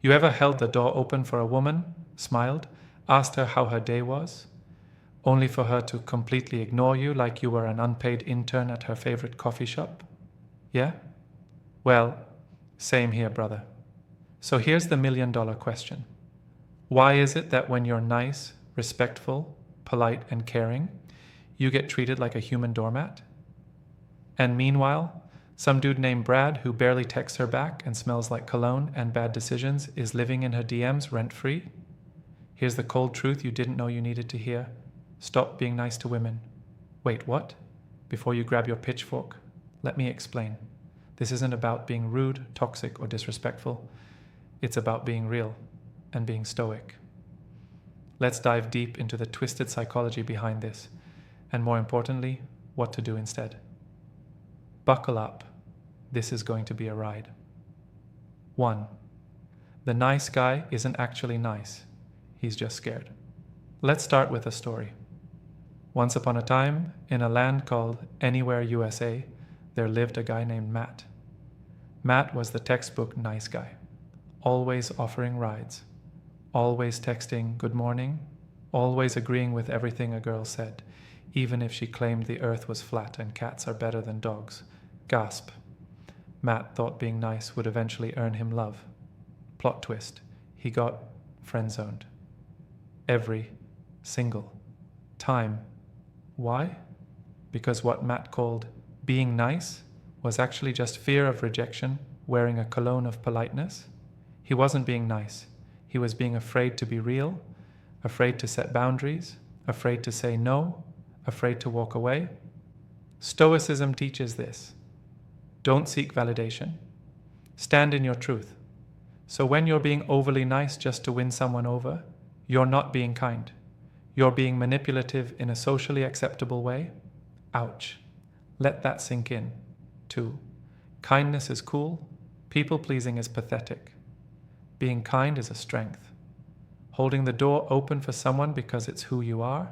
You ever held the door open for a woman, smiled, asked her how her day was, only for her to completely ignore you like you were an unpaid intern at her favorite coffee shop? Yeah? Well, same here, brother. So here's the million-dollar question. Why is it that when you're nice, respectful, polite, and caring, you get treated like a human doormat? And meanwhile, some dude named Brad who barely texts her back and smells like cologne and bad decisions is living in her DMs rent-free? Here's the cold truth you didn't know you needed to hear. Stop being nice to women. Wait, what? Before you grab your pitchfork, let me explain. This isn't about being rude, toxic, or disrespectful. It's about being real and being stoic. Let's dive deep into the twisted psychology behind this, and more importantly, what to do instead. Buckle up. This is going to be a ride. 1. The nice guy isn't actually nice. He's just scared. Let's start with a story. Once upon a time, in a land called Anywhere, USA, there lived a guy named Matt. Matt was the textbook nice guy, always offering rides, always texting good morning, always agreeing with everything a girl said, even if she claimed the earth was flat and cats are better than dogs. Gasp. Matt thought being nice would eventually earn him love. Plot twist. He got friend-zoned. Every single time. Why? Because what Matt called being nice was actually just fear of rejection wearing a cologne of politeness. He wasn't being nice. He was being afraid to be real, afraid to set boundaries, afraid to say no, afraid to walk away. Stoicism teaches this. Don't seek validation. Stand in your truth. So when you're being overly nice just to win someone over, you're not being kind. You're being manipulative in a socially acceptable way. Ouch. Let that sink in. 2. Kindness is cool. People-pleasing is pathetic. Being kind is a strength. Holding the door open for someone because it's who you are?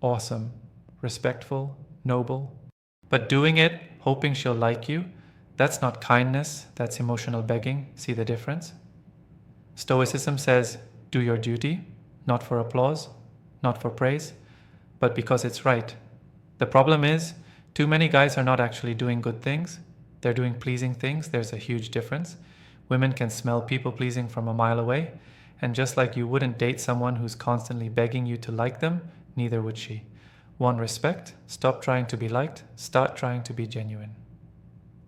Awesome. Respectful. Noble. But doing it, hoping she'll like you, that's not kindness, that's emotional begging. See the difference? Stoicism says, do your duty, not for applause, not for praise, but because it's right. The problem is, too many guys are not actually doing good things. They're doing pleasing things. There's a huge difference. Women can smell people-pleasing from a mile away, and just like you wouldn't date someone who's constantly begging you to like them, neither would she. Want respect? Stop trying to be liked. Start trying to be genuine.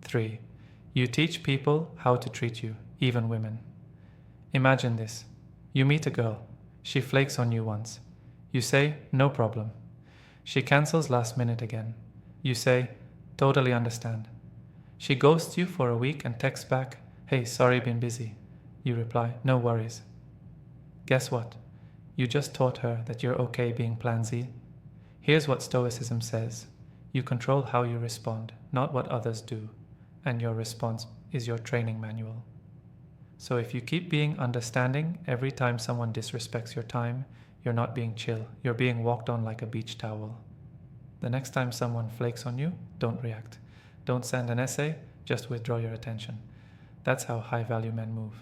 3. You teach people how to treat you, even women. Imagine this. You meet a girl. She flakes on you once. You say, no problem. She cancels last minute again. You say, totally understand. She ghosts you for a week and texts back, hey, sorry, been busy. You reply, no worries. Guess what? You just taught her that you're okay being plan Z. Here's what Stoicism says. You control how you respond, not what others do, and your response is your training manual. So if you keep being understanding every time someone disrespects your time, you're not being chill, you're being walked on like a beach towel. The next time someone flakes on you, don't react. Don't send an essay, just withdraw your attention. That's how high-value men move.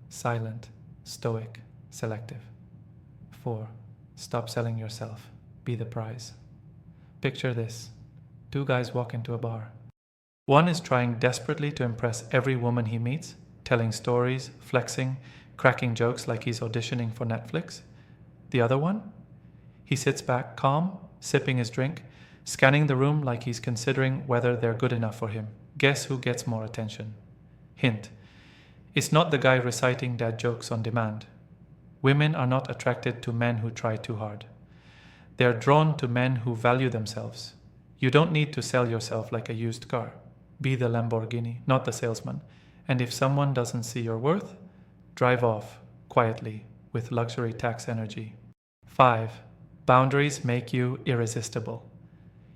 Silent, stoic, selective. 4. Stop selling yourself. Be the prize. Picture this. 2 guys walk into a bar. One is trying desperately to impress every woman he meets, telling stories, flexing, cracking jokes like he's auditioning for Netflix. The other one? He sits back calm, sipping his drink, scanning the room like he's considering whether they're good enough for him. Guess who gets more attention? Hint. It's not the guy reciting dad jokes on demand. Women are not attracted to men who try too hard. They're drawn to men who value themselves. You don't need to sell yourself like a used car. Be the Lamborghini, not the salesman. And if someone doesn't see your worth, drive off, quietly, with luxury tax energy. 5. Boundaries make you irresistible.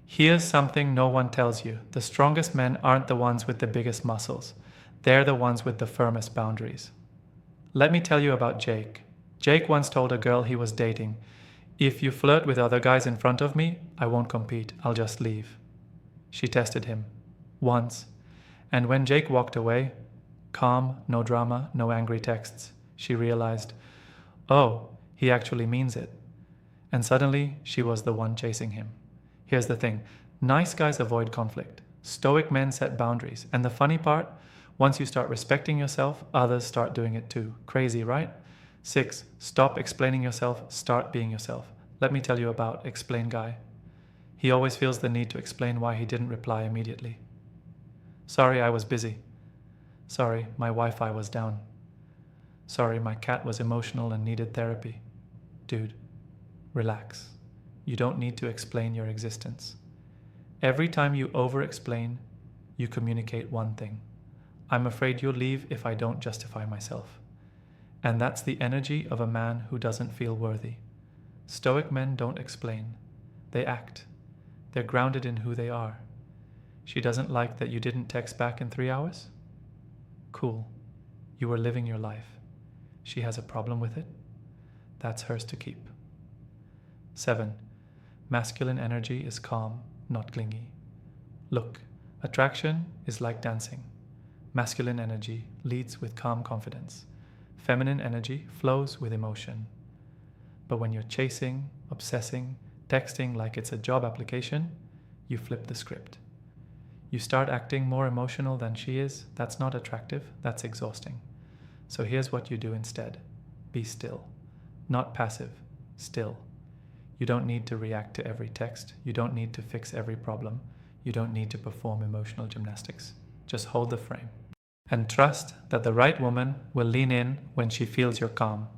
Here's something no one tells you. The strongest men aren't the ones with the biggest muscles. They're the ones with the firmest boundaries. Let me tell you about Jake. Jake once told a girl he was dating, if you flirt with other guys in front of me, I won't compete, I'll just leave. She tested him. Once. And when Jake walked away, calm, no drama, no angry texts, She realized, oh, he actually means it. And suddenly, she was the one chasing him. Here's the thing. Nice guys avoid conflict. Stoic men set boundaries. And the funny part, once you start respecting yourself, others start doing it too. Crazy, right? 6. Stop explaining yourself. Start being yourself. Let me tell you about Explain Guy. He always feels the need to explain why he didn't reply immediately. Sorry, I was busy. Sorry, my Wi-Fi was down. Sorry, my cat was emotional and needed therapy. Dude, relax. You don't need to explain your existence. Every time you over-explain, you communicate one thing. I'm afraid you'll leave if I don't justify myself. And that's the energy of a man who doesn't feel worthy. Stoic men don't explain. They act. They're grounded in who they are. She doesn't like that you didn't text back in 3 hours? Cool. You were living your life. She has a problem with it? That's hers to keep. 7. Masculine energy is calm, not clingy. Look, attraction is like dancing. Masculine energy leads with calm confidence. Feminine energy flows with emotion. But when you're chasing, obsessing, texting like it's a job application, you flip the script. You start acting more emotional than she is. That's not attractive, that's exhausting. So here's what you do instead. Be still. Not passive, still. You don't need to react to every text. You don't need to fix every problem. You don't need to perform emotional gymnastics. Just hold the frame. And trust that the right woman will lean in when she feels your calm.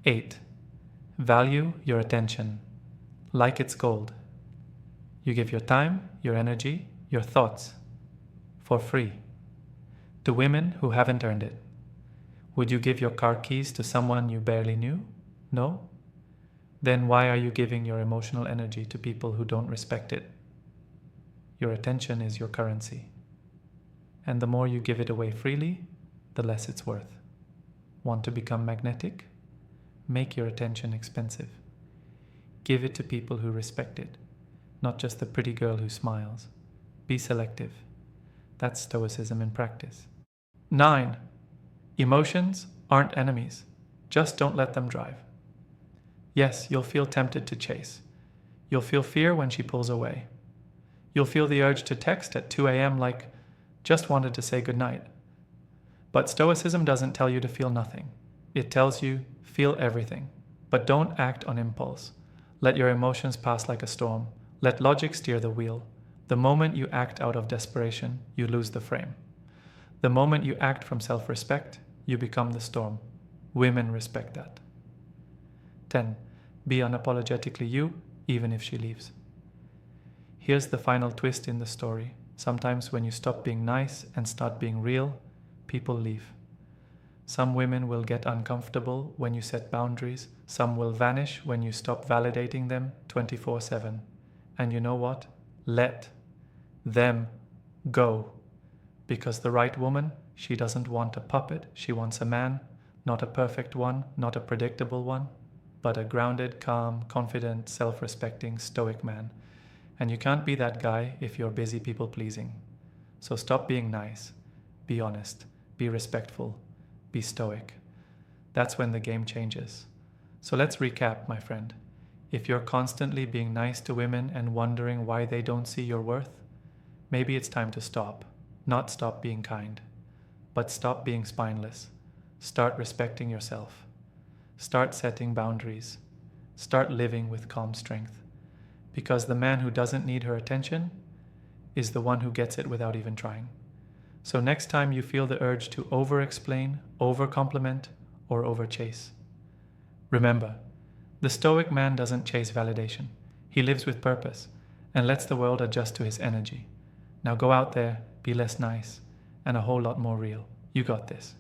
8. Value your attention. Like it's gold. You give your time, your energy, your thoughts for free to women who haven't earned it. Would you give your car keys to someone you barely knew? No? Then why are you giving your emotional energy to people who don't respect it? Your attention is your currency. And the more you give it away freely, the less it's worth. Want to become magnetic? Make your attention expensive. Give it to people who respect it, not just the pretty girl who smiles. Be selective. That's Stoicism in practice. 9. Emotions aren't enemies. Just don't let them drive. Yes, you'll feel tempted to chase. You'll feel fear when she pulls away. You'll feel the urge to text at 2 a.m. like, just wanted to say goodnight. But Stoicism doesn't tell you to feel nothing. It tells you, feel everything. But don't act on impulse. Let your emotions pass like a storm. Let logic steer the wheel. The moment you act out of desperation, you lose the frame. The moment you act from self-respect, you become the storm. Women respect that. 10. Be unapologetically you, even if she leaves. Here's the final twist in the story. Sometimes when you stop being nice and start being real, people leave. Some women will get uncomfortable when you set boundaries. Some will vanish when you stop validating them 24/7. And you know what? Let them go. Because the right woman, she doesn't want a puppet. She wants a man, not a perfect one, not a predictable one, but a grounded, calm, confident, self-respecting, stoic man. And you can't be that guy if you're busy people-pleasing. So stop being nice. Be honest. Be respectful. Be stoic. That's when the game changes. So let's recap, my friend. If you're constantly being nice to women and wondering why they don't see your worth, maybe it's time to stop. Not stop being kind, but stop being spineless. Start respecting yourself. Start setting boundaries. Start living with calm strength. Because the man who doesn't need her attention is the one who gets it without even trying. So next time you feel the urge to over-explain, over-compliment, or over-chase, remember, the stoic man doesn't chase validation. He lives with purpose and lets the world adjust to his energy. Now go out there, be less nice, and a whole lot more real. You got this.